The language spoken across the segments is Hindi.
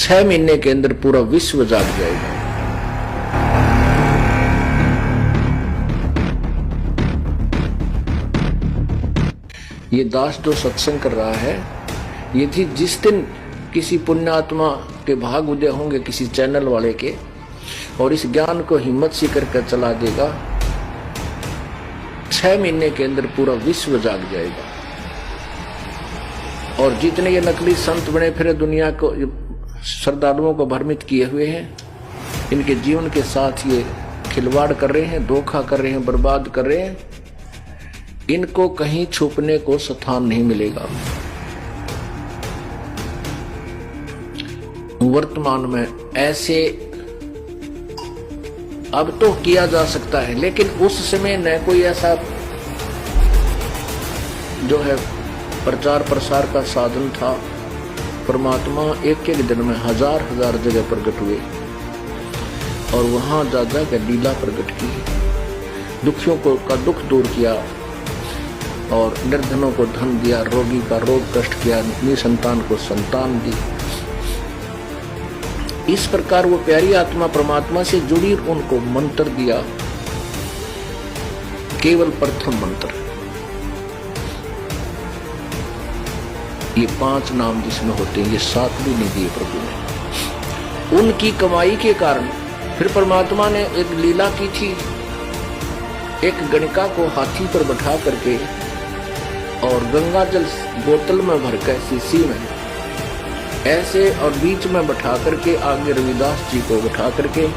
6 महीने के अंदर पूरा विश्व जाग जाएगा। ये दास जो सत्संग कर रहा है, ये थी जिस दिन किसी पुण्यात्मा के भाग उदय होंगे किसी चैनल वाले के, और इस ज्ञान को हिम्मत से करके चला देगा, 6 महीने के अंदर पूरा विश्व जाग जाएगा। और जितने ये नकली संत बने फिर दुनिया को श्रद्धालुओं को भ्रमित किए हुए हैं, इनके जीवन के साथ ये खिलवाड़ कर रहे हैं, धोखा कर रहे हैं, बर्बाद कर रहे हैं, इनको कहीं छुपने को स्थान नहीं मिलेगा। वर्तमान में ऐसे अब तो किया जा सकता है, लेकिन उस समय न कोई ऐसा जो है प्रचार प्रसार का साधन था। परमात्मा एक एक दिन में हजार हजार जगह प्रकट हुए और वहां जा जाकर लीला प्रकट की, दुखियों को का दुख दूर किया और निर्धनों को धन दिया, रोगी का रोग कष्ट किया, निसंतान को संतान दी। इस प्रकार वो प्यारी आत्मा परमात्मा से जुड़ी, उनको मंत्र दिया, केवल प्रथम मंत्र। ये 5 नाम जिसमें होते हैं, ये 7 भी नहीं दिए प्रभु ने। उनकी कमाई के कारण फिर परमात्मा ने एक लीला की थी, एक गणिका को हाथी पर बैठा करके और गंगा जल बोतल में भरकर शीशी में ऐसे, और बीच में बैठा करके आगे रविदास जी को बैठा करके,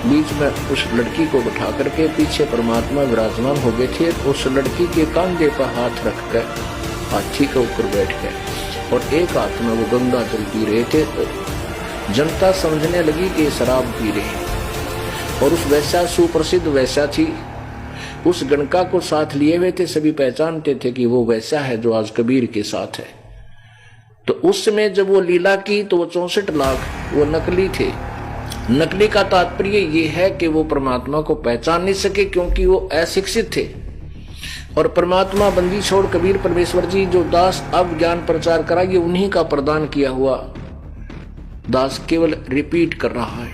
बीच में उस लड़की को बैठा करके, पीछे परमात्मा विराजमान हो गए थे। उस लड़की के कंधे पर हाथ रखकर हाथी के ऊपर बैठ गए और एक हाथ में वो गंगा जल पी रहे थे। तो जनता समझने लगी कि शराब पी रहे हैं। और उस वैसा सुप्रसिद्ध वैसा थी, उस गणका को साथ लिए हुए थे, सभी पहचानते थे कि वो वैसा है जो आज कबीर के साथ है। तो उस समय जब वो लीला की तो वो 64 लाख वो नकली थे। नकली का तात्पर्य ये है कि वो परमात्मा को पहचान नहीं सके क्योंकि वो अशिक्षित थे। और परमात्मा बंदी छोड़ कबीर परमेश्वर जी जो दास अब ज्ञान प्रचार करा, ये उन्हीं का प्रदान किया हुआ दास केवल रिपीट कर रहा है।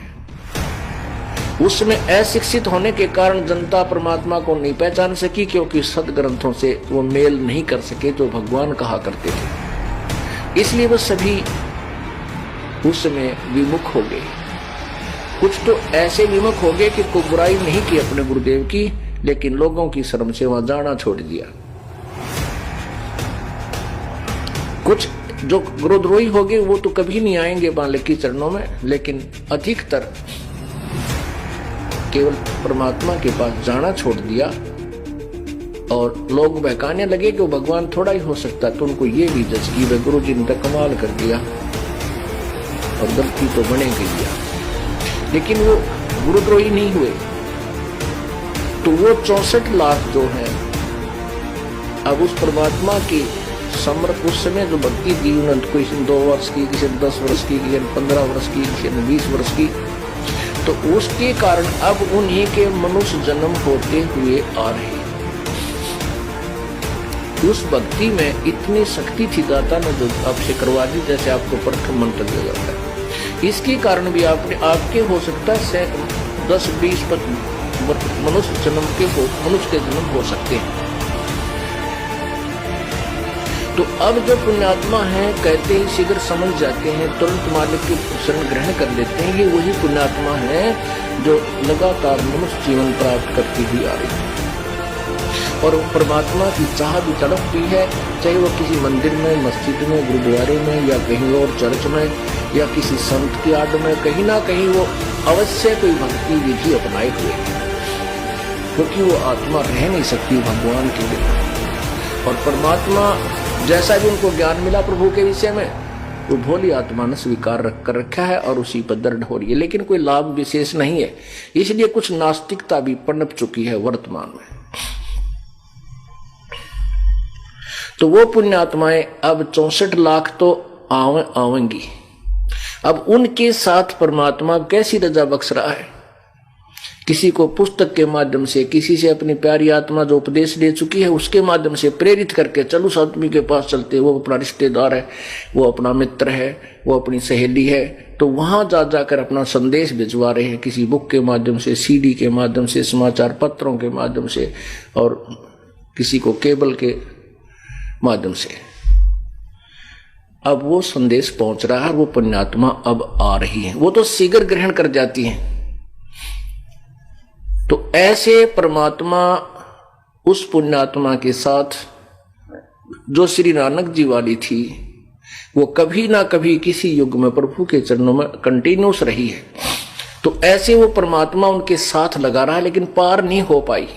उसमें अशिक्षित होने के कारण जनता परमात्मा को नहीं पहचान सकी, क्योंकि सदग्रंथों से वो मेल नहीं कर सके जो भगवान कहा करते थे। इसलिए वो सभी उसमें विमुख हो गए। कुछ तो ऐसे विमुख हो गए कि कोई बुराई नहीं की अपने गुरुदेव की, लेकिन लोगों की शर्म से वहां जाना छोड़ दिया। कुछ जो गुरुद्रोही हो गए वो तो कभी नहीं आएंगे मालिक के चरणों में, लेकिन अधिकतर केवल परमात्मा के पास जाना छोड़ दिया। और लोग बहकाने लगे कि वो भगवान थोड़ा ही हो सकता, तो उनको ये भी जज की वह गुरु जी ने कमाल कर दिया और गलती तो बनेगी दिया, लेकिन वो गुरुद्रोही नहीं हुए। तो वो 64 लाख जो है अब उस परमात्मा की समर्थ उस समय जो भक्ति दी उन्होंने, किसी 2 वर्ष की, किसी 10 वर्ष की, किसी 15 वर्ष की, किसी 20 वर्ष की, तो उसके कारण अब उन्हीं के मनुष्य जन्म होते हुए आ रहे। उस भक्ति में इतनी शक्ति थी दाता ने जो आपसे करवा दी, जैसे आपको प्रथम मंत्र दिया जाता है। इसके कारण भी आपके हो सकता है 10-20 मनुष्य के जन्म हो सकते हैं। तो अब जो पुण्यात्मा है कहते ही शीघ्र समझ जाते हैं, तुरंत मालिक की शरण ग्रहण कर लेते हैं। ये वही पुण्यात्मा है जो लगातार मनुष्य जीवन प्राप्त करती हुई आ रही है और परमात्मा की चाह भी तड़पती है, चाहे वो किसी मंदिर में, मस्जिद में, गुरुद्वारे में या कहीं और चर्च में या किसी संत की आड़ में, कहीं ना कहीं वो अवश्य कोई भक्ति विधि अपनाए हुए, क्योंकि वो आत्मा रह नहीं सकती भगवान के बिना। और परमात्मा जैसा भी उनको ज्ञान मिला प्रभु के विषय में, वो भोली आत्मा ने स्वीकार कर रखा है और उसी पर दृढ़ हो रही है, लेकिन कोई लाभ विशेष नहीं है। इसलिए कुछ नास्तिकता भी पनप चुकी है वर्तमान में। तो वो पुण्यात्माएं अब 64 लाख तो आवेंगी। अब उनके साथ परमात्मा कैसी रजा बख्श रहा है किसी को पुस्तक के माध्यम से, किसी से अपनी प्यारी आत्मा जो उपदेश दे चुकी है उसके माध्यम से प्रेरित करके चलो उस आदमी के पास चलते, वो अपना रिश्तेदार है, वो अपना मित्र है, वो अपनी सहेली है, तो वहां जा जाकर अपना संदेश भिजवा रहे हैं किसी बुक के माध्यम से, सीडी के माध्यम से, समाचार पत्रों के माध्यम से और किसी को केबल के माध्यम से। अब वो संदेश पहुंच रहा है, वो पुण्यात्मा अब आ रही है, वो तो शीघ्र ग्रहण कर जाती है। तो ऐसे परमात्मा उस पुण्यात्मा के साथ जो श्री नानक जी वाली थी, वो कभी ना कभी किसी युग में प्रभु के चरणों में कंटिन्यूस रही है। तो ऐसे वो परमात्मा उनके साथ लगा रहा है, लेकिन पार नहीं हो पाई।